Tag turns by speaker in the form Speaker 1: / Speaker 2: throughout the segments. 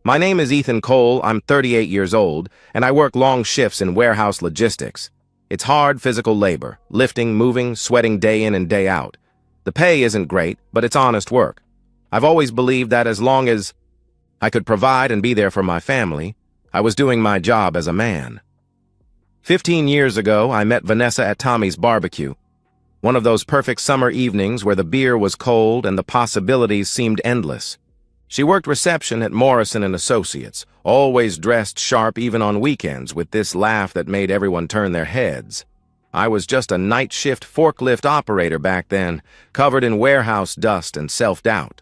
Speaker 1: My name is Ethan Cole, I'm 38 years old, and I work long shifts in warehouse logistics. It's hard physical labor, lifting, moving, sweating day in and day out. The pay isn't great, but it's honest work. I've always believed that as long as I could provide and be there for my family, I was doing my job as a man. 15 years ago, I met Vanessa at Tommy's Barbecue. One of those perfect summer evenings where the beer was cold and the possibilities seemed endless. She worked reception at Morrison & Associates, always dressed sharp even on weekends with this laugh that made everyone turn their heads. I was just a night shift forklift operator back then, covered in warehouse dust and self-doubt.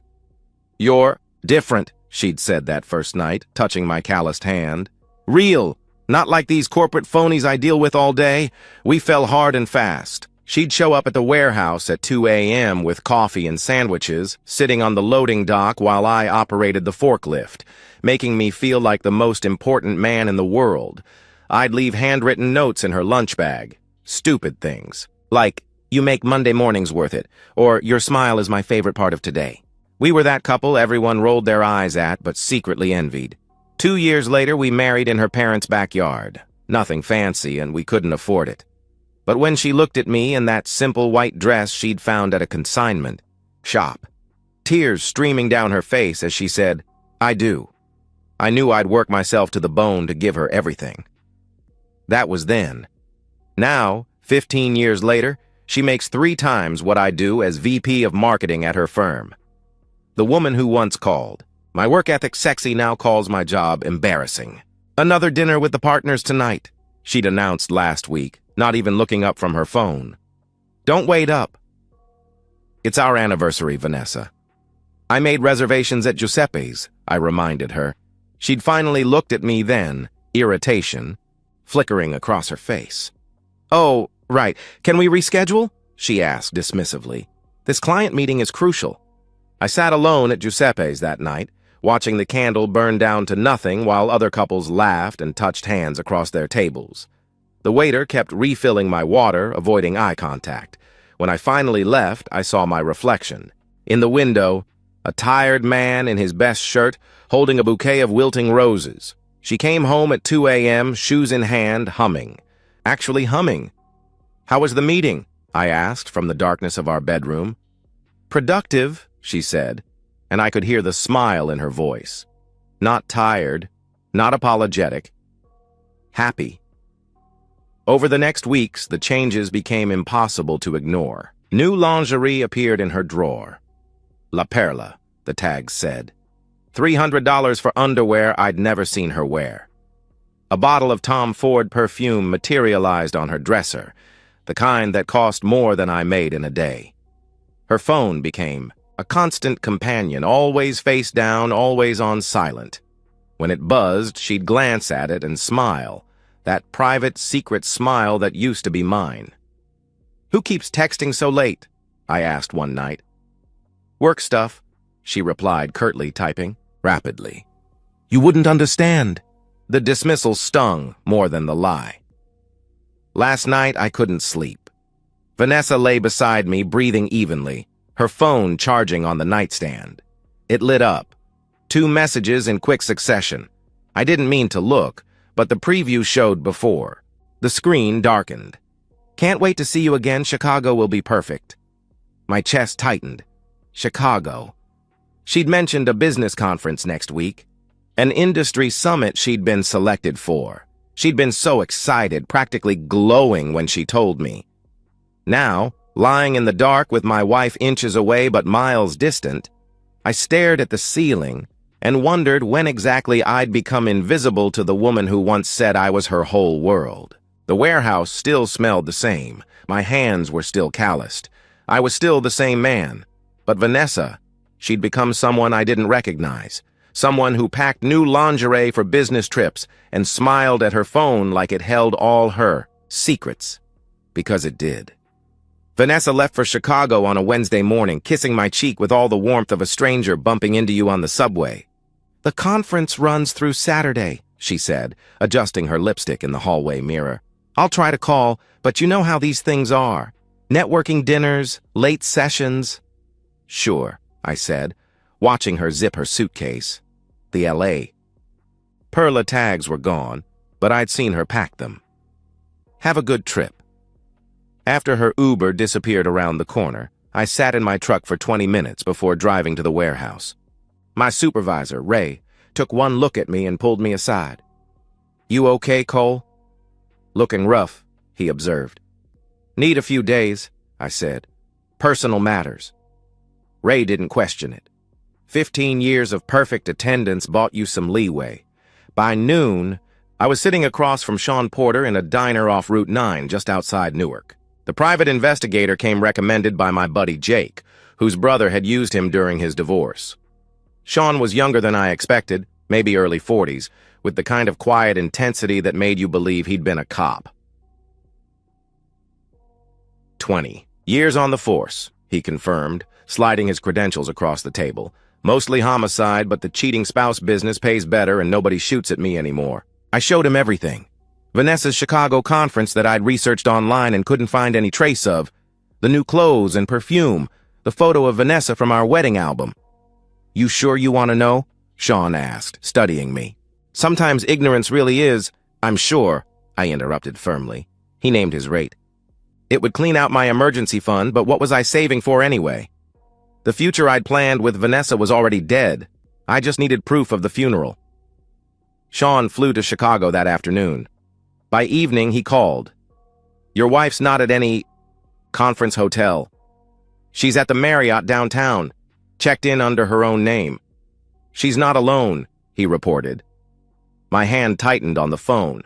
Speaker 1: "You're different," she'd said that first night, touching my calloused hand. "Real, not like these corporate phonies I deal with all day." We fell hard and fast. She'd show up at the warehouse at 2 a.m. with coffee and sandwiches, sitting on the loading dock while I operated the forklift, making me feel like the most important man in the world. I'd leave handwritten notes in her lunch bag. Stupid things, like, "You make Monday mornings worth it," or "Your smile is my favorite part of today." We were that couple everyone rolled their eyes at but secretly envied. 2 years later, we married in her parents' backyard. Nothing fancy, and we couldn't afford it. But when she looked at me in that simple white dress she'd found at a consignment shop, tears streaming down her face as she said, "I do." I knew I'd work myself to the bone to give her everything. That was then. Now, 15 years later, she makes 3 times what I do as VP of marketing at her firm. The woman who once called, "My work ethic sexy," now calls my job embarrassing. "Another dinner with the partners tonight," she'd announced last week, not even looking up from her phone. "Don't wait up." "It's our anniversary, Vanessa." "I made reservations at Giuseppe's," I reminded her. She'd finally looked at me then, irritation flickering across her face. "Oh, right. Can we reschedule?" she asked dismissively. "This client meeting is crucial." I sat alone at Giuseppe's that night, watching the candle burn down to nothing while other couples laughed and touched hands across their tables. The waiter kept refilling my water, avoiding eye contact. When I finally left, I saw my reflection. In the window, a tired man in his best shirt, holding a bouquet of wilting roses. She came home at 2 a.m., shoes in hand, humming. Actually humming. "How was the meeting?" I asked from the darkness of our bedroom. "Productive," she said, and I could hear the smile in her voice. Not tired, not apologetic. Happy. Over the next weeks, the changes became impossible to ignore. New lingerie appeared in her drawer. La Perla, the tags said. $300 for underwear I'd never seen her wear. A bottle of Tom Ford perfume materialized on her dresser, the kind that cost more than I made in a day. Her phone became a constant companion, always face down, always on silent. When it buzzed, she'd glance at it and smile. That private, secret smile that used to be mine. "Who keeps texting so late?" I asked one night. "Work stuff," she replied, curtly typing, rapidly. "You wouldn't understand." The dismissal stung more than the lie. Last night, I couldn't sleep. Vanessa lay beside me, breathing evenly, her phone charging on the nightstand. It lit up. 2 messages in quick succession. I didn't mean to look, but the preview showed before. The screen darkened. "Can't wait to see you again. Chicago will be perfect." My chest tightened. Chicago. She'd mentioned a business conference next week. An industry summit she'd been selected for. She'd been so excited, practically glowing when she told me. Now, lying in the dark with my wife inches away but miles distant, I stared at the ceiling and wondered when exactly I'd become invisible to the woman who once said I was her whole world. The warehouse still smelled the same. My hands were still calloused. I was still the same man. But Vanessa, she'd become someone I didn't recognize. Someone who packed new lingerie for business trips and smiled at her phone like it held all her secrets. Because it did. Vanessa left for Chicago on a Wednesday morning, kissing my cheek with all the warmth of a stranger bumping into you on the subway. "The conference runs through Saturday," she said, adjusting her lipstick in the hallway mirror. "I'll try to call, but you know how these things are. Networking dinners, late sessions." "Sure," I said, watching her zip her suitcase. The LA Perla tags were gone, but I'd seen her pack them. Have a good trip. After her Uber disappeared around the corner, I sat in my truck for 20 minutes before driving to the warehouse. My supervisor, Ray, took one look at me and pulled me aside. "You okay, Cole?" "Looking rough," he observed. "Need a few days," I said. "Personal matters." Ray didn't question it. 15 years of perfect attendance bought you some leeway. By noon, I was sitting across from Sean Porter in a diner off Route 9 just outside Newark. The private investigator came recommended by my buddy Jake, whose brother had used him during his divorce. Sean was younger than I expected, maybe early 40s, with the kind of quiet intensity that made you believe he'd been a cop. 20 years on the force, he confirmed, sliding his credentials across the table. Mostly homicide, but the cheating spouse business pays better and nobody shoots at me anymore. I showed him everything. Vanessa's Chicago conference that I'd researched online and couldn't find any trace of. The new clothes and perfume. The photo of Vanessa from our wedding album. "You sure you want to know?" Sean asked, studying me. "Sometimes ignorance really is—" "I'm sure," I interrupted firmly. He named his rate. "It would clean out my emergency fund, but what was I saving for anyway? The future I'd planned with Vanessa was already dead. I just needed proof of the funeral." Sean flew to Chicago that afternoon. By evening, he called. "Your wife's not at any conference hotel. She's at the Marriott downtown, checked in under her own name. She's not alone," he reported. My hand tightened on the phone.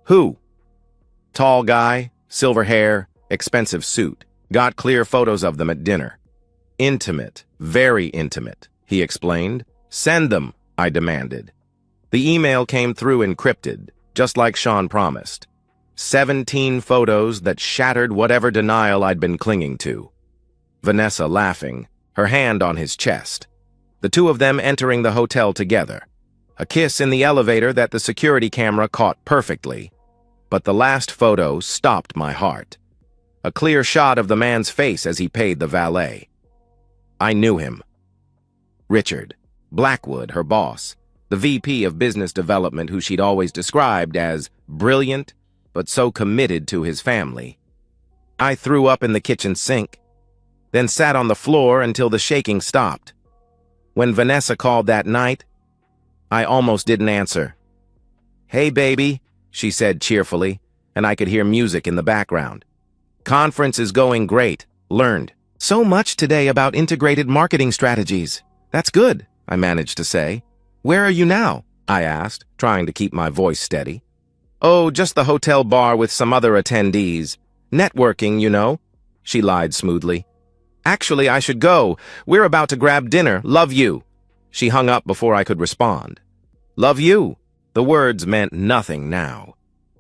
Speaker 1: "Who?" "Tall guy, silver hair, expensive suit. Got clear photos of them at dinner. Intimate, very intimate," he explained. "Send them," I demanded. The email came through encrypted, just like Sean promised. 17 photos that shattered whatever denial I'd been clinging to. Vanessa laughing, her hand on his chest. The two of them entering the hotel together. A kiss in the elevator that the security camera caught perfectly. But the last photo stopped my heart. A clear shot of the man's face as he paid the valet. I knew him. Richard Blackwood, her boss, the VP of Business Development who she'd always described as brilliant, but so committed to his family. I threw up in the kitchen sink, then sat on the floor until the shaking stopped. When Vanessa called that night, I almost didn't answer. "Hey, baby," she said cheerfully, and I could hear music in the background. "Conference is going great. Learned so much today about integrated marketing strategies. That's good," I managed to say. "Where are you now?" I asked, trying to keep my voice steady. "Oh, just the hotel bar with some other attendees. Networking, you know," she lied smoothly. "Actually, I should go. We're about to grab dinner. Love you." She hung up before I could respond. "Love you." The words meant nothing now.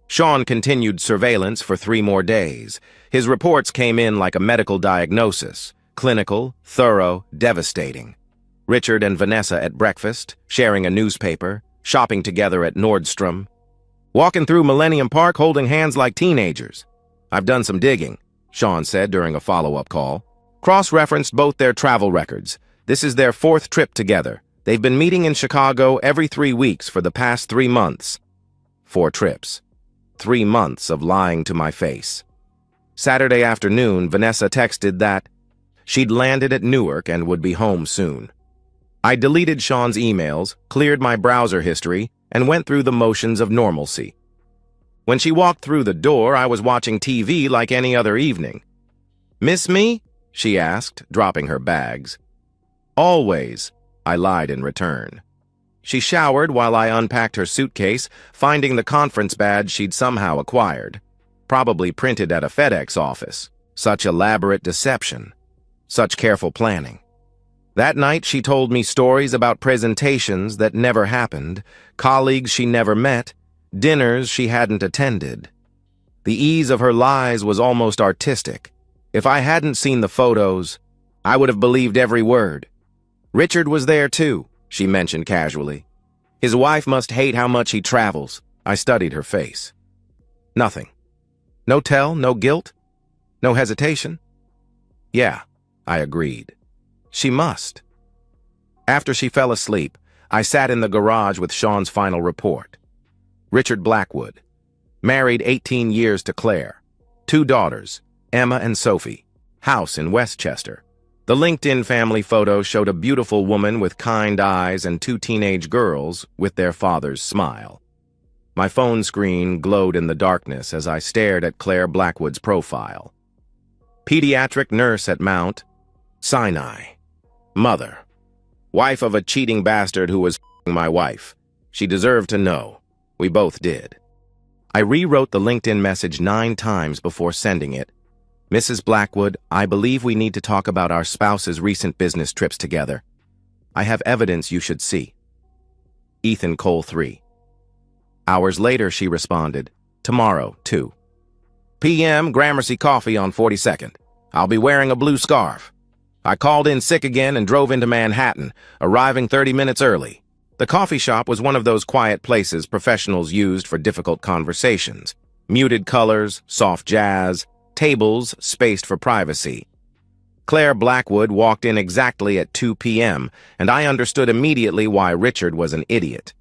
Speaker 1: Sean continued surveillance for 3 more days. His reports came in like a medical diagnosis. Clinical, thorough, devastating. Richard and Vanessa at breakfast, sharing a newspaper, shopping together at Nordstrom. Walking through Millennium Park holding hands like teenagers. "I've done some digging," Sean said during a follow-up call. Cross-referenced both their travel records. This is their 4th trip together. They've been meeting in Chicago every 3 weeks for the past 3 months. 4 trips. 3 months of lying to my face. Saturday afternoon, Vanessa texted that she'd landed at Newark and would be home soon. I deleted Sean's emails, cleared my browser history, and went through the motions of normalcy. When she walked through the door, I was watching TV like any other evening. "Miss me?" she asked, dropping her bags. "Always," I lied in return. She showered while I unpacked her suitcase, finding the conference badge she'd somehow acquired. Probably printed at a FedEx office. Such elaborate deception. Such careful planning. That night, she told me stories about presentations that never happened, colleagues she never met, dinners she hadn't attended. The ease of her lies was almost artistic. If I hadn't seen the photos, I would have believed every word. Richard was there too, she mentioned casually. His wife must hate how much he travels. I studied her face. Nothing. No tell, no guilt, no hesitation. Yeah, I agreed. She must. After she fell asleep, I sat in the garage with Sean's final report. Richard Blackwood, married 18 years to Claire. 2 daughters, Emma and Sophie. House in Westchester. The LinkedIn family photo showed a beautiful woman with kind eyes and 2 teenage girls with their father's smile. My phone screen glowed in the darkness as I stared at Claire Blackwood's profile. Pediatric nurse at Mount Sinai. Mother. Wife of a cheating bastard who was f***ing my wife. She deserved to know. We both did. I rewrote the LinkedIn message 9 times before sending it. Mrs. Blackwood, I believe we need to talk about our spouse's recent business trips together. I have evidence you should see. Ethan Cole 3. Hours later, she responded, tomorrow, 2 p.m., Gramercy Coffee on 42nd. I'll be wearing a blue scarf. I called in sick again and drove into Manhattan, arriving 30 minutes early. The coffee shop was one of those quiet places professionals used for difficult conversations. Muted colors, soft jazz, tables spaced for privacy. Claire Blackwood walked in exactly at 2 p.m., and I understood immediately why Richard was an idiot.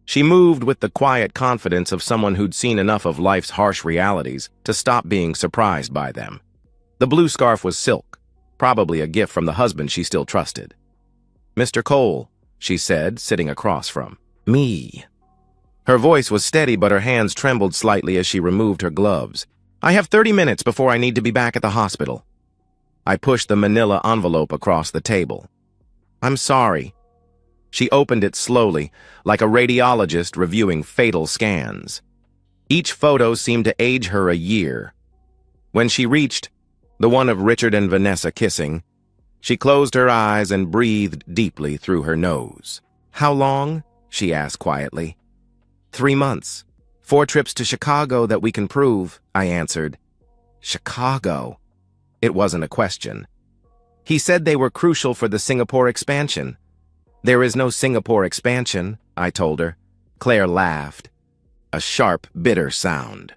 Speaker 1: She moved with the quiet confidence of someone who'd seen enough of life's harsh realities to stop being surprised by them. The blue scarf was silk, probably a gift from the husband she still trusted. Mr. Cole, she said, sitting across from me. Her voice was steady, but her hands trembled slightly as she removed her gloves. I have 30 minutes before I need to be back at the hospital. I pushed the manila envelope across the table. I'm sorry. She opened it slowly, like a radiologist reviewing fatal scans. Each photo seemed to age her a year. When she reached the one of Richard and Vanessa kissing, she closed her eyes and breathed deeply through her nose. How long? She asked quietly. 3 months. 4 trips to Chicago that we can prove, I answered. Chicago? It wasn't a question. He said they were crucial for the Singapore expansion. There is no Singapore expansion, I told her. Claire laughed. A sharp, bitter sound.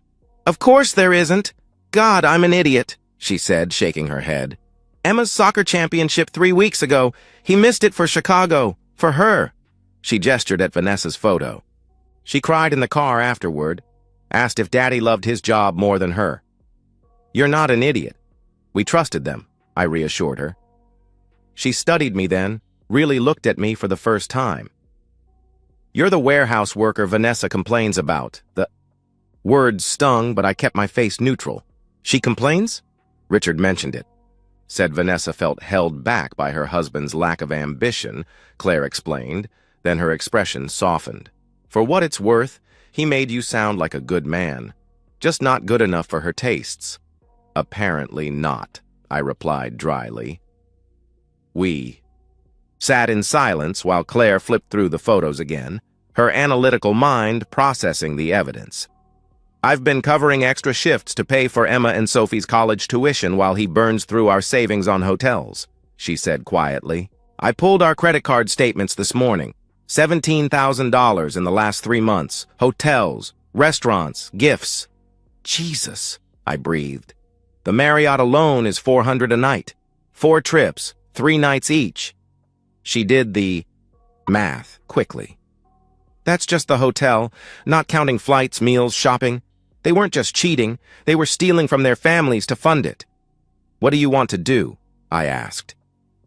Speaker 1: Of course there isn't. God, I'm an idiot, she said, shaking her head. Emma's soccer championship 3 weeks ago. He missed it for Chicago. For her. She gestured at Vanessa's photo. She cried in the car afterward, asked if Daddy loved his job more than her. You're not an idiot. We trusted them, I reassured her. She studied me then, really looked at me for the first time. You're the warehouse worker Vanessa complains about. The words stung, but I kept my face neutral. She complains? Richard mentioned it. Said Vanessa felt held back by her husband's lack of ambition, Claire explained, then her expression softened. For what it's worth, he made you sound like a good man, just not good enough for her tastes. Apparently not, I replied dryly. We sat in silence while Claire flipped through the photos again, her analytical mind processing the evidence. I've been covering extra shifts to pay for Emma and Sophie's college tuition while he burns through our savings on hotels, she said quietly. I pulled our credit card statements this morning. $17,000 in the last 3 months. Hotels, restaurants, gifts. Jesus, I breathed. The Marriott alone is $400 a night. 4 trips, 3 nights each. She did the math quickly. That's just the hotel, not counting flights, meals, shopping. They weren't just cheating, they were stealing from their families to fund it. What do you want to do? I asked.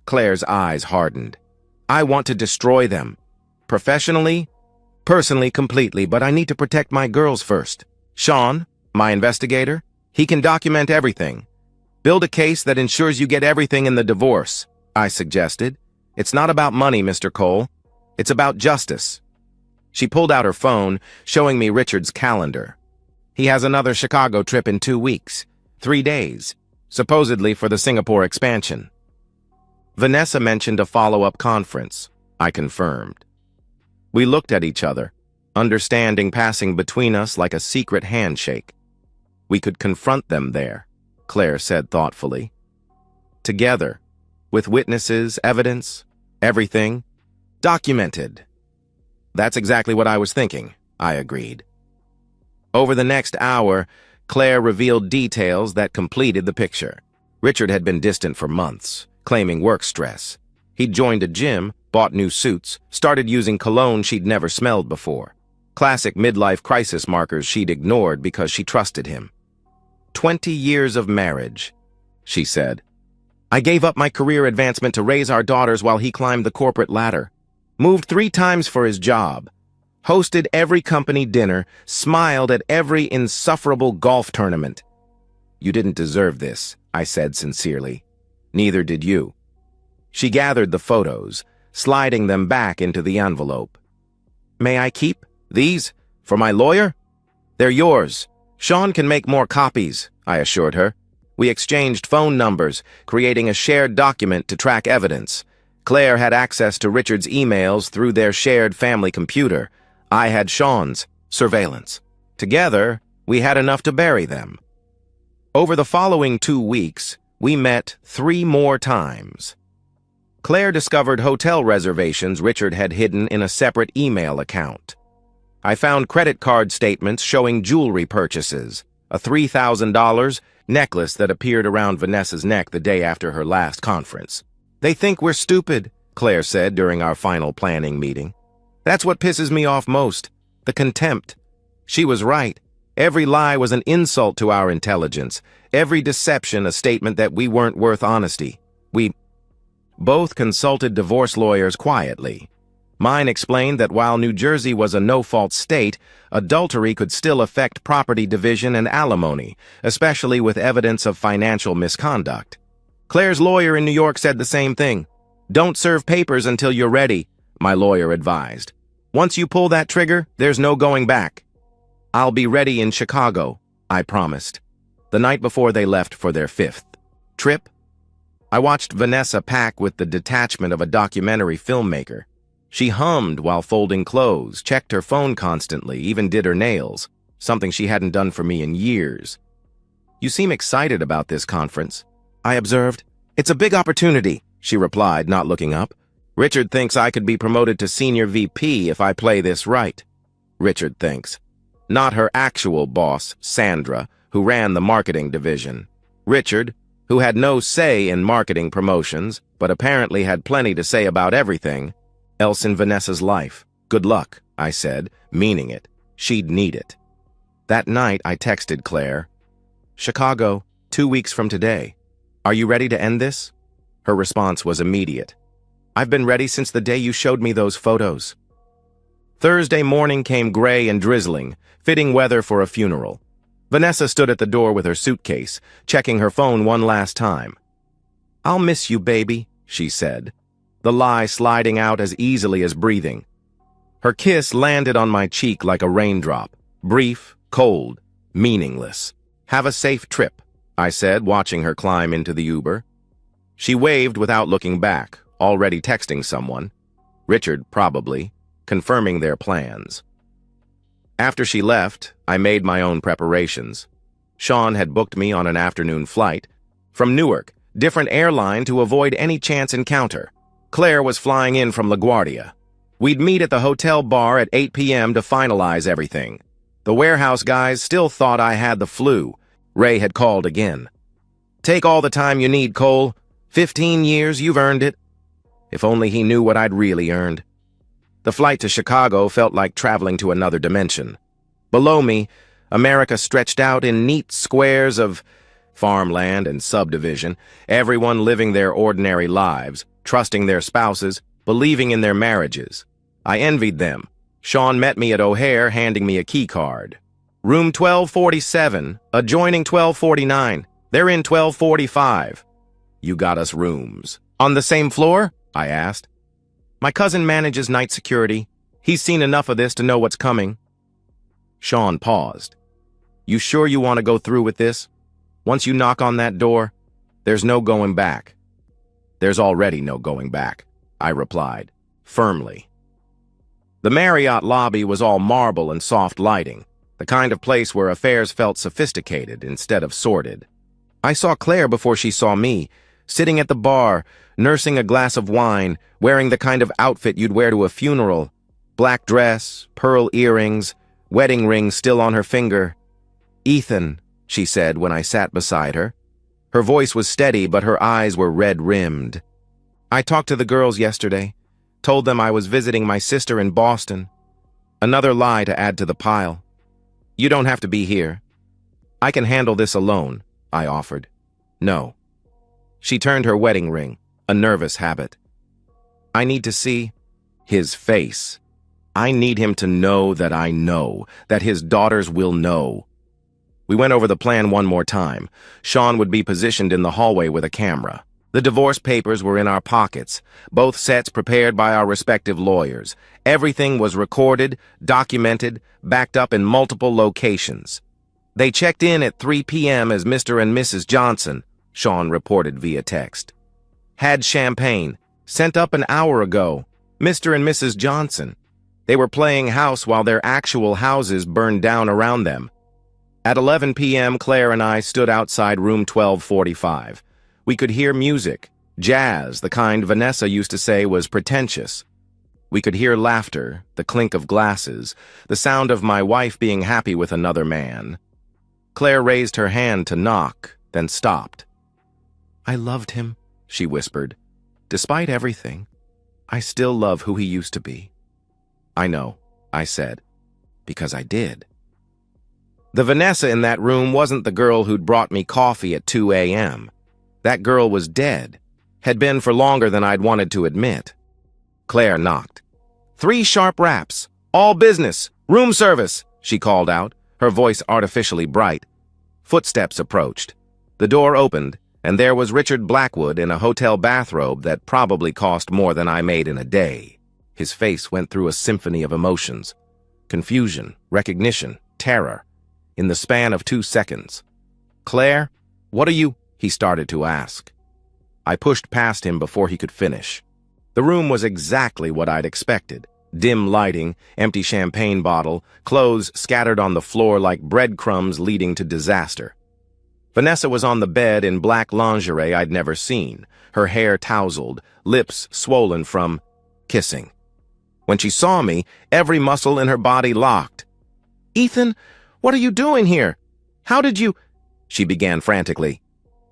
Speaker 1: Claire's eyes hardened. I want to destroy them. Professionally? Personally, completely, but I need to protect my girls first. Sean, my investigator, he can document everything. Build a case that ensures you get everything in the divorce, I suggested. It's not about money, Mr. Cole. It's about justice. She pulled out her phone, showing me Richard's calendar. He has another Chicago trip in 2 weeks, 3 days, supposedly for the Singapore expansion. Vanessa mentioned a follow-up conference, I confirmed. We looked at each other, understanding passing between us like a secret handshake. We could confront them there, Claire said thoughtfully. Together, with witnesses, evidence, everything, documented. That's exactly what I was thinking, I agreed. Over the next hour, Claire revealed details that completed the picture. Richard had been distant for months, claiming work stress. He'd joined a gym, bought new suits, started using cologne she'd never smelled before. Classic midlife crisis markers she'd ignored because she trusted him. 20 years of marriage, she said. I gave up my career advancement to raise our daughters while he climbed the corporate ladder. Moved 3 times for his job. Hosted every company dinner, smiled at every insufferable golf tournament. You didn't deserve this, I said sincerely. Neither did you. She gathered the photos, sliding them back into the envelope. May I keep these for my lawyer? They're yours. Sean can make more copies, I assured her. We exchanged phone numbers, creating a shared document to track evidence. Claire had access to Richard's emails through their shared family computer. I had Sean's surveillance. Together, we had enough to bury them. Over the following 2 weeks, we met 3 more times. Claire discovered hotel reservations Richard had hidden in a separate email account. I found credit card statements showing jewelry purchases, a $3,000 necklace that appeared around Vanessa's neck the day after her last conference. They think we're stupid, Claire said during our final planning meeting. That's what pisses me off most, the contempt. She was right. Every lie was an insult to our intelligence, every deception a statement that we weren't worth honesty. We both consulted divorce lawyers quietly. Mine explained that while New Jersey was a no-fault state, adultery could still affect property division and alimony, especially with evidence of financial misconduct. Claire's lawyer in New York said the same thing. Don't serve papers until you're ready, my lawyer advised. Once you pull that trigger, there's no going back. I'll be ready in Chicago, I promised. The night before they left for their 5th trip, I watched Vanessa pack with the detachment of a documentary filmmaker. She hummed while folding clothes, checked her phone constantly, even did her nails, something she hadn't done for me in years. You seem excited about this conference, I observed. It's a big opportunity, she replied, not looking up. Richard thinks I could be promoted to senior VP if I play this right. Richard thinks. Not her actual boss, Sandra, who ran the marketing division. Richard, who had no say in marketing promotions, but apparently had plenty to say about everything else in Vanessa's life. Good luck, I said, meaning it. She'd need it. That night, I texted Claire, Chicago, 2 weeks from today. Are you ready to end this? Her response was immediate. I've been ready since the day you showed me those photos. Thursday morning came gray and drizzling, fitting weather for a funeral. Vanessa stood at the door with her suitcase, checking her phone one last time. I'll miss you, baby, she said, the lie sliding out as easily as breathing. Her kiss landed on my cheek like a raindrop, brief, cold, meaningless. Have a safe trip, I said, watching her climb into the Uber. She waved without looking back, already texting someone. Richard, probably, confirming their plans. After she left, I made my own preparations. Sean had booked me on an afternoon flight from Newark, different airline to avoid any chance encounter. Claire was flying in from LaGuardia. We'd meet at the hotel bar at 8 p.m. to finalize everything. The warehouse guys still thought I had the flu. Ray had called again. Take all the time you need, Cole. 15 years, you've earned it. If only he knew what I'd really earned. The flight to Chicago felt like traveling to another dimension. Below me, America stretched out in neat squares of farmland and subdivision, everyone living their ordinary lives, trusting their spouses, believing in their marriages. I envied them. Sean met me at O'Hare, handing me a key card. Room 1247, adjoining 1249. They're in 1245. You got us rooms. On the same floor? I asked. My cousin manages night security. He's seen enough of this to know what's coming. Sean paused. You sure you want to go through with this? Once you knock on that door, there's no going back. There's already no going back, I replied, firmly. The Marriott lobby was all marble and soft lighting, the kind of place where affairs felt sophisticated instead of sordid. I saw Claire before she saw me, sitting at the bar, nursing a glass of wine, wearing the kind of outfit you'd wear to a funeral. Black dress, pearl earrings, wedding ring still on her finger. Ethan, she said when I sat beside her. Her voice was steady, but her eyes were red-rimmed. I talked to the girls yesterday. Told them I was visiting my sister in Boston. Another lie to add to the pile. You don't have to be here. I can handle this alone, I offered. No. She turned her wedding ring, a nervous habit. I need to see his face. I need him to know, that his daughters will know. We went over the plan one more time. Sean would be positioned in the hallway with a camera. The divorce papers were in our pockets, both sets prepared by our respective lawyers. Everything was recorded, documented, backed up in multiple locations. They checked in at 3 p.m. as Mr. and Mrs. Johnson, Sean reported via text. Had champagne, sent up an hour ago. Mr. and Mrs. Johnson. They were playing house while their actual houses burned down around them. At 11 p.m., Claire and I stood outside room 1245. We could hear music, jazz, the kind Vanessa used to say was pretentious. We could hear laughter, the clink of glasses, the sound of my wife being happy with another man. Claire raised her hand to knock, then stopped. I loved him, she whispered. Despite everything, I still love who he used to be. I know, I said, because I did. The Vanessa in that room wasn't the girl who'd brought me coffee at 2 a.m. That girl was dead, had been for longer than I'd wanted to admit. Claire knocked. 3 sharp raps, all business, room service, she called out, her voice artificially bright. Footsteps approached. The door opened, and there was Richard Blackwood in a hotel bathrobe that probably cost more than I made in a day. His face went through a symphony of emotions. Confusion, recognition, terror. In the span of 2 seconds. Claire, what are you? He started to ask. I pushed past him before he could finish. The room was exactly what I'd expected. Dim lighting, empty champagne bottle, clothes scattered on the floor like breadcrumbs leading to disaster. Vanessa was on the bed in black lingerie I'd never seen, her hair tousled, lips swollen from kissing. When she saw me, every muscle in her body locked. Ethan, what are you doing here? How did you... She began frantically.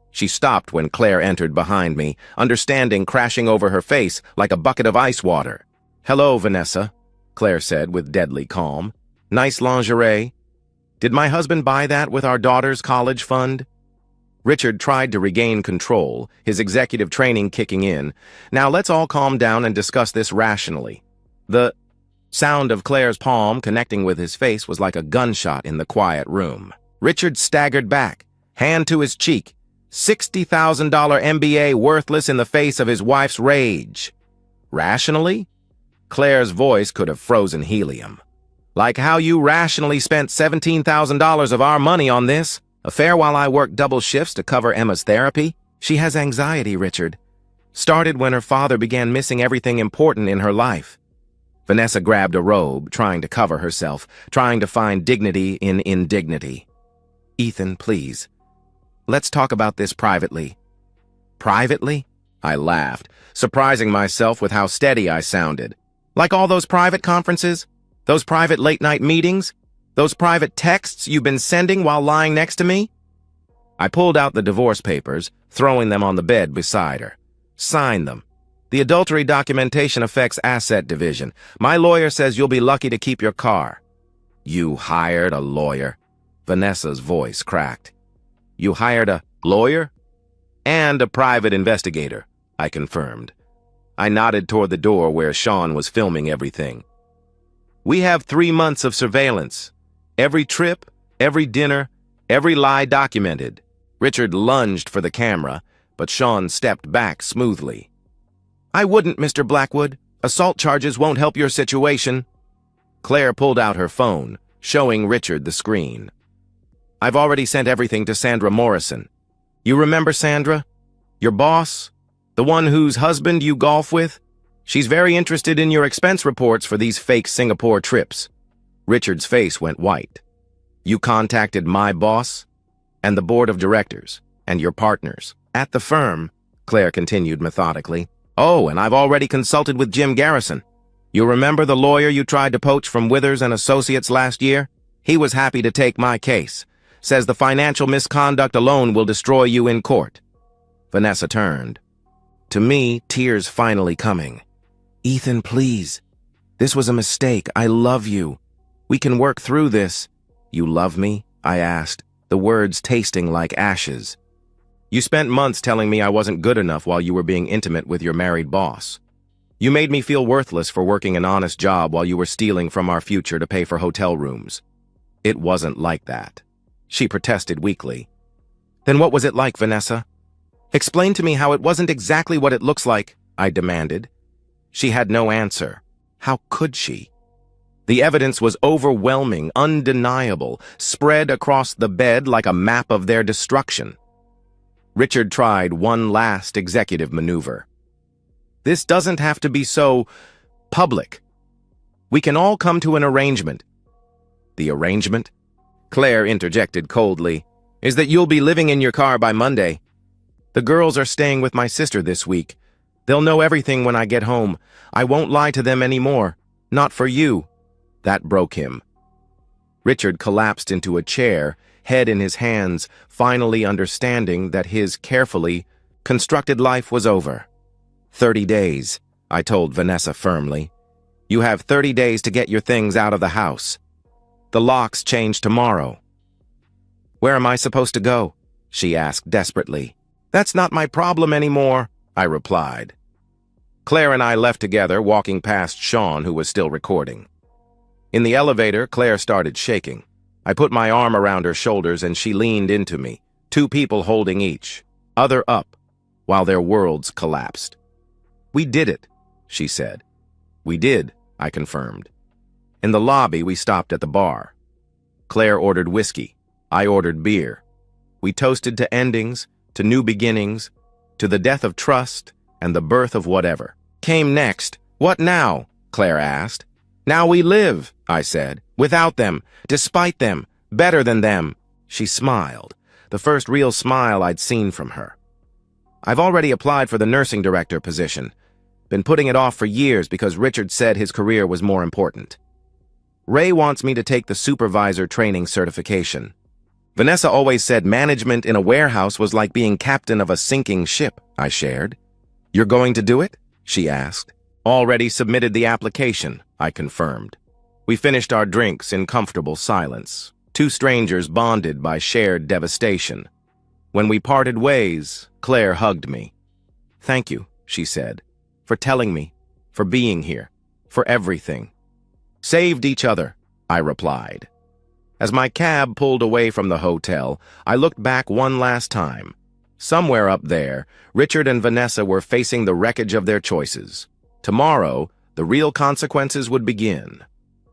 Speaker 1: She stopped when Claire entered behind me, understanding crashing over her face like a bucket of ice water. Hello, Vanessa, Claire said with deadly calm. Nice lingerie. Did my husband buy that with our daughter's college fund? Richard tried to regain control, his executive training kicking in. Now let's all calm down and discuss this rationally. The sound of Claire's palm connecting with his face was like a gunshot in the quiet room. Richard staggered back, hand to his cheek. $60,000 MBA worthless in the face of his wife's rage. Rationally? Claire's voice could have frozen helium. Like how you rationally spent $17,000 of our money on this affair while I worked double shifts to cover Emma's therapy? She has anxiety, Richard. Started when her father began missing everything important in her life. Vanessa grabbed a robe, trying to cover herself, trying to find dignity in indignity. Ethan, please. Let's talk about this privately. Privately? I laughed, surprising myself with how steady I sounded. Like all those private conferences? Those private late-night meetings? Those private texts you've been sending while lying next to me? I pulled out the divorce papers, throwing them on the bed beside her. Sign them. The adultery documentation affects asset division. My lawyer says you'll be lucky to keep your car. You hired a lawyer? Vanessa's voice cracked. You hired a lawyer? And a private investigator, I confirmed. I nodded toward the door where Sean was filming everything. We have 3 months of surveillance. Every trip, every dinner, every lie documented. Richard lunged for the camera, but Sean stepped back smoothly. I wouldn't, Mr. Blackwood. Assault charges won't help your situation. Claire pulled out her phone, showing Richard the screen. I've already sent everything to Sandra Morrison. You remember Sandra? Your boss? The one whose husband you golf with? She's very interested in your expense reports for these fake Singapore trips. Richard's face went white. You contacted my boss? And the board of directors? And your partners? At the firm, Claire continued methodically. Oh, and I've already consulted with Jim Garrison. You remember the lawyer you tried to poach from Withers and Associates last year? He was happy to take my case. Says the financial misconduct alone will destroy you in court. Vanessa turned. To me, tears finally coming. Ethan, please. This was a mistake. I love you. We can work through this. You love me? I asked, the words tasting like ashes. You spent months telling me I wasn't good enough while you were being intimate with your married boss. You made me feel worthless for working an honest job while you were stealing from our future to pay for hotel rooms. It wasn't like that. She protested weakly. Then what was it like, Vanessa? Explain to me how it wasn't exactly what it looks like, I demanded. She had no answer. How could she? The evidence was overwhelming, undeniable, spread across the bed like a map of their destruction. Richard tried one last executive maneuver. This doesn't have to be so public. We can all come to an arrangement. The arrangement? Claire interjected coldly, is that you'll be living in your car by Monday. The girls are staying with my sister this week. They'll know everything when I get home. I won't lie to them anymore. Not for you. That broke him. Richard collapsed into a chair, head in his hands, finally understanding that his carefully constructed life was over. 30 days, I told Vanessa firmly. You have 30 days to get your things out of the house. The locks change tomorrow. Where am I supposed to go? She asked desperately. That's not my problem anymore, I replied. Claire and I left together, walking past Sean, who was still recording. In the elevator, Claire started shaking. I put my arm around her shoulders and she leaned into me, 2 people holding each, other up, while their worlds collapsed. We did it, she said. We did, I confirmed. In the lobby, we stopped at the bar. Claire ordered whiskey. I ordered beer. We toasted to endings, to new beginnings, to the death of trust and the birth of whatever. Came next. What now? Claire asked. Now we live, I said. Without them, despite them, better than them. She smiled, the first real smile I'd seen from her. I've already applied for the nursing director position. Been putting it off for years because Richard said his career was more important. Ray wants me to take the supervisor training certification. Vanessa always said management in a warehouse was like being captain of a sinking ship, I shared. You're going to do it? She asked. Already submitted the application, I confirmed. We finished our drinks in comfortable silence, 2 strangers bonded by shared devastation. When we parted ways, Claire hugged me. Thank you, she said, for telling me, for being here, for everything. Saved each other, I replied. As my cab pulled away from the hotel, I looked back one last time. Somewhere up there, Richard and Vanessa were facing the wreckage of their choices. Tomorrow, the real consequences would begin.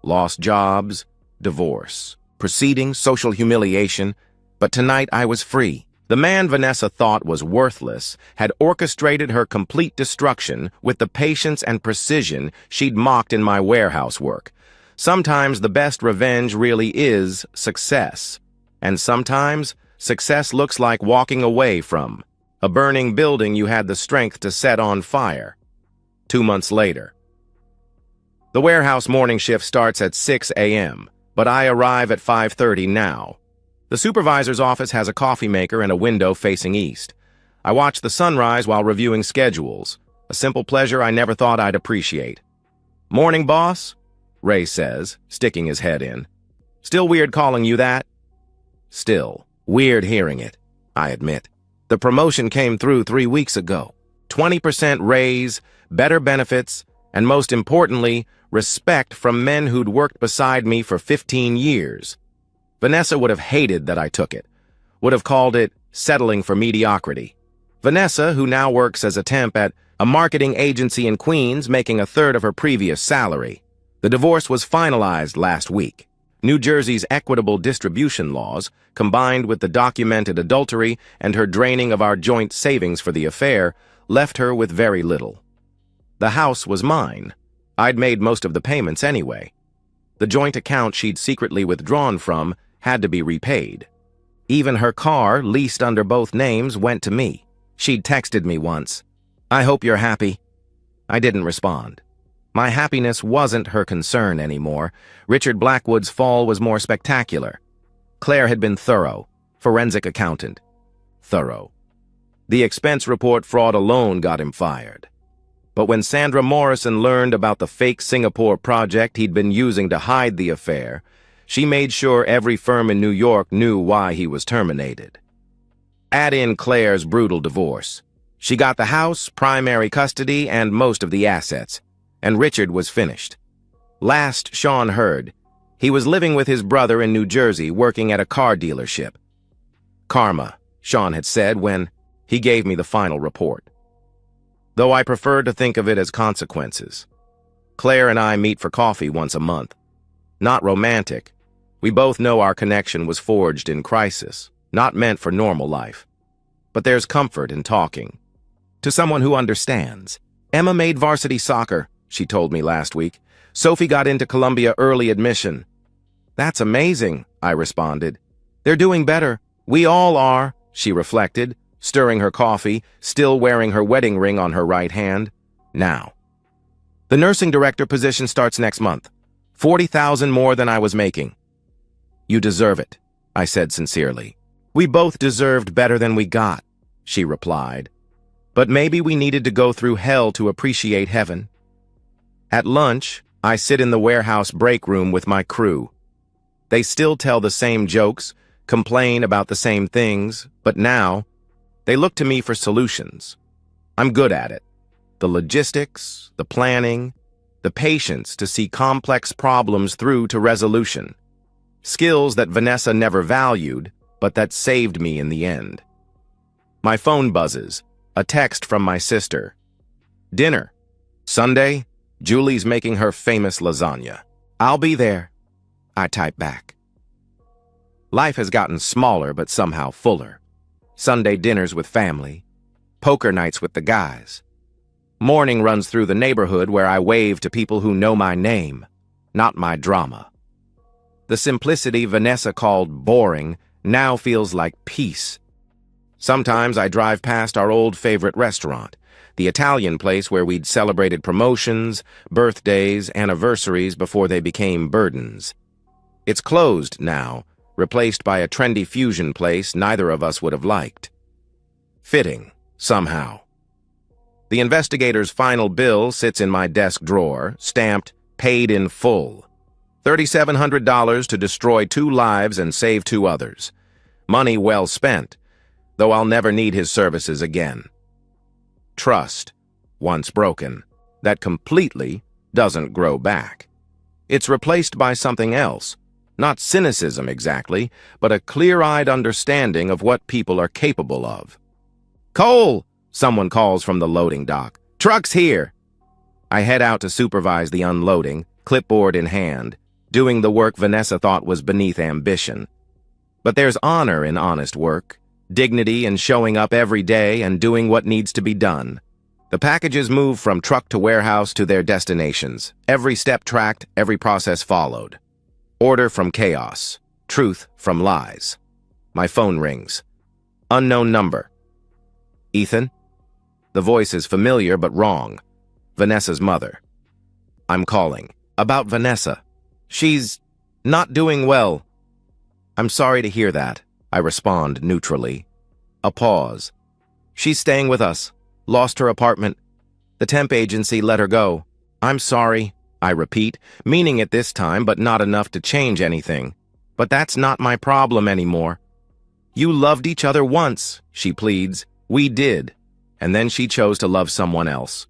Speaker 1: Lost jobs, divorce, proceedings, social humiliation. But tonight I was free. The man Vanessa thought was worthless had orchestrated her complete destruction with the patience and precision she'd mocked in my warehouse work. Sometimes the best revenge really is success. And sometimes success looks like walking away from a burning building you had the strength to set on fire. 2 months later. The warehouse morning shift starts at 6 a.m., but I arrive at 5:30 now. The supervisor's office has a coffee maker and a window facing east. I watch the sunrise while reviewing schedules, a simple pleasure I never thought I'd appreciate. Morning, boss? Ray says, sticking his head in. Still weird calling you that? Still weird hearing it, I admit. The promotion came through 3 weeks ago. 20% raise, better benefits, and most importantly, respect from men who'd worked beside me for 15 years. Vanessa would have hated that I took it, would have called it settling for mediocrity. Vanessa, who now works as a temp at a marketing agency in Queens, making 1/3 of her previous salary. The divorce was finalized last week. New Jersey's equitable distribution laws, combined with the documented adultery and her draining of our joint savings for the affair, left her with very little. The house was mine. I'd made most of the payments anyway. The joint account she'd secretly withdrawn from had to be repaid. Even her car, leased under both names, went to me. She'd texted me once, "I hope you're happy." I didn't respond. My happiness wasn't her concern anymore. Richard Blackwood's fall was more spectacular. Claire had been thorough, forensic accountant. Thorough. The expense report fraud alone got him fired. But when Sandra Morrison learned about the fake Singapore project he'd been using to hide the affair, she made sure every firm in New York knew why he was terminated. Add in Claire's brutal divorce. She got the house, primary custody, and most of the assets, and Richard was finished. Last Sean heard, he was living with his brother in New Jersey working at a car dealership. Karma, Sean had said when he gave me the final report. Though I prefer to think of it as consequences. Claire and I meet for coffee once a month. Not romantic. We both know our connection was forged in crisis, not meant for normal life. But there's comfort in talking. To someone who understands. Emma made varsity soccer, she told me last week. Sophie got into Columbia early admission. That's amazing, I responded. They're doing better. We all are, she reflected, stirring her coffee, still wearing her wedding ring on her right hand. Now. The nursing director position starts next month. $40,000 more than I was making. You deserve it, I said sincerely. We both deserved better than we got, she replied. But maybe we needed to go through hell to appreciate heaven. At lunch, I sit in the warehouse break room with my crew. They still tell the same jokes, complain about the same things, but now, they look to me for solutions. I'm good at it. The logistics, the planning, the patience to see complex problems through to resolution. Skills that Vanessa never valued, but that saved me in the end. My phone buzzes, a text from my sister. Dinner. Sunday, Julie's making her famous lasagna. I'll be there. I type back. Life has gotten smaller but somehow fuller. Sunday dinners with family. Poker nights with the guys. Morning runs through the neighborhood where I wave to people who know my name, not my drama. The simplicity Vanessa called boring now feels like peace. Sometimes I drive past our old favorite restaurant, the Italian place where we'd celebrated promotions, birthdays, anniversaries before they became burdens. It's closed now, replaced by a trendy fusion place neither of us would have liked. Fitting, somehow. The investigator's final bill sits in my desk drawer, stamped, paid in full. $3,700 to destroy 2 lives and save 2 others. Money well spent, though I'll never need his services again. Trust, once broken, that completely doesn't grow back. It's replaced by something else, not cynicism exactly, but a clear-eyed understanding of what people are capable of. Cole, someone calls from the loading dock. Truck's here. I head out to supervise the unloading, clipboard in hand, doing the work Vanessa thought was beneath ambition. But there's honor in honest work, dignity in showing up every day and doing what needs to be done. The packages move from truck to warehouse to their destinations, every step tracked, every process followed. Order from chaos, truth from lies. My phone rings. Unknown number. Ethan? The voice is familiar but wrong. Vanessa's mother. I'm calling. About Vanessa. She's not doing well. I'm sorry to hear that, I respond neutrally. A pause. She's staying with us. Lost her apartment. The temp agency let her go. I'm sorry, I repeat, meaning it this time but not enough to change anything. But that's not my problem anymore. You loved each other once, she pleads. We did. And then she chose to love someone else.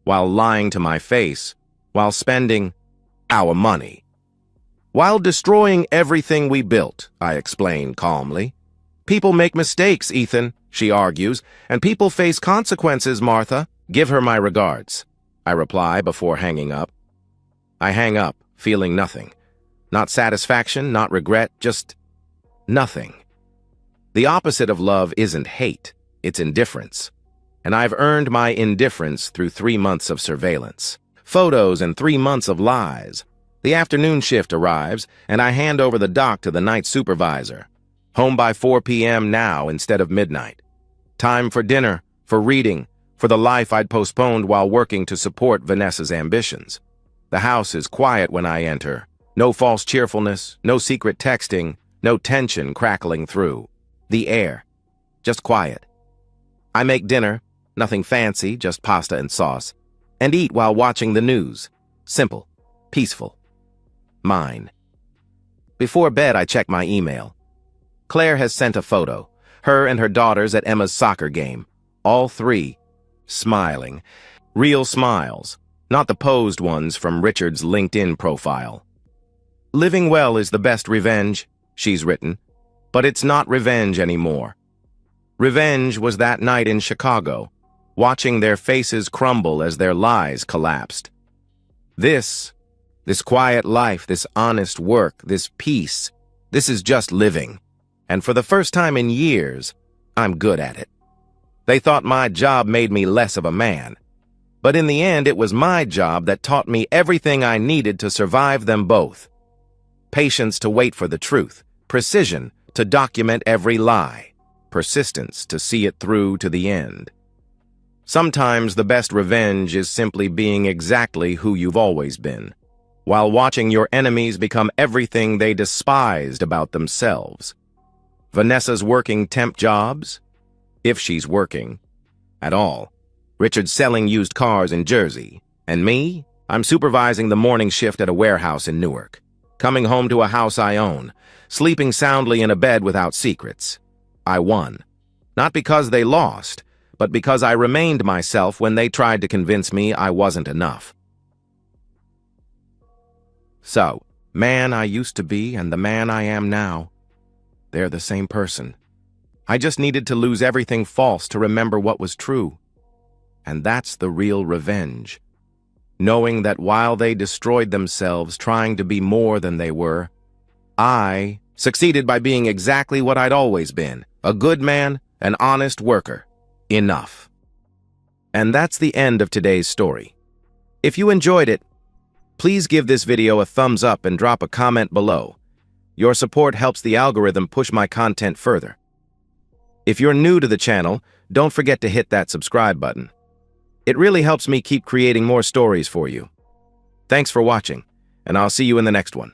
Speaker 1: While lying to my face. While spending our money. While destroying everything we built, I explain calmly. People make mistakes, Ethan, she argues, and people face consequences, Martha. Give her my regards, I reply before hanging up. I hang up, feeling nothing. Not satisfaction, not regret, just nothing. The opposite of love isn't hate, it's indifference. And I've earned my indifference through 3 months of surveillance. Photos and 3 months of lies. The afternoon shift arrives, and I hand over the dock to the night supervisor. Home by 4 p.m. now instead of midnight. Time for dinner, for reading, for the life I'd postponed while working to support Vanessa's ambitions. The house is quiet when I enter. No false cheerfulness, no secret texting, no tension crackling through. The air. Just quiet. I make dinner, nothing fancy, just pasta and sauce. and eat while watching the news. Simple. Peaceful. Mine. Before bed, I check my email. Claire has sent a photo. Her and her daughters at Emma's soccer game. All three. Smiling. Real smiles. Not the posed ones from Richard's LinkedIn profile. Living well is the best revenge, she's written. But it's not revenge anymore. Revenge was that night in Chicago, watching their faces crumble as their lies collapsed. This quiet life, this honest work, this peace, this is just living. And for the first time in years, I'm good at it. They thought my job made me less of a man. But in the end, it was my job that taught me everything I needed to survive them both. Patience to wait for the truth, precision to document every lie, persistence to see it through to the end. Sometimes the best revenge is simply being exactly who you've always been, while watching your enemies become everything they despised about themselves. Vanessa's working temp jobs, if she's working at all. Richard's selling used cars in Jersey. And me? I'm supervising the morning shift at a warehouse in Newark. Coming home to a house I own. Sleeping soundly in a bed without secrets. I won. Not because they lost, but because I remained myself when they tried to convince me I wasn't enough. So, man I used to be and the man I am now, they're the same person. I just needed to lose everything false to remember what was true. And that's the real revenge. Knowing that while they destroyed themselves trying to be more than they were, I succeeded by being exactly what I'd always been, a good man, an honest worker. Enough. And that's the end of today's story. If you enjoyed it, please give this video a thumbs up and drop a comment below. Your support helps the algorithm push my content further. If you're new to the channel, don't forget to hit that subscribe button. It really helps me keep creating more stories for you. Thanks for watching, and I'll see you in the next one.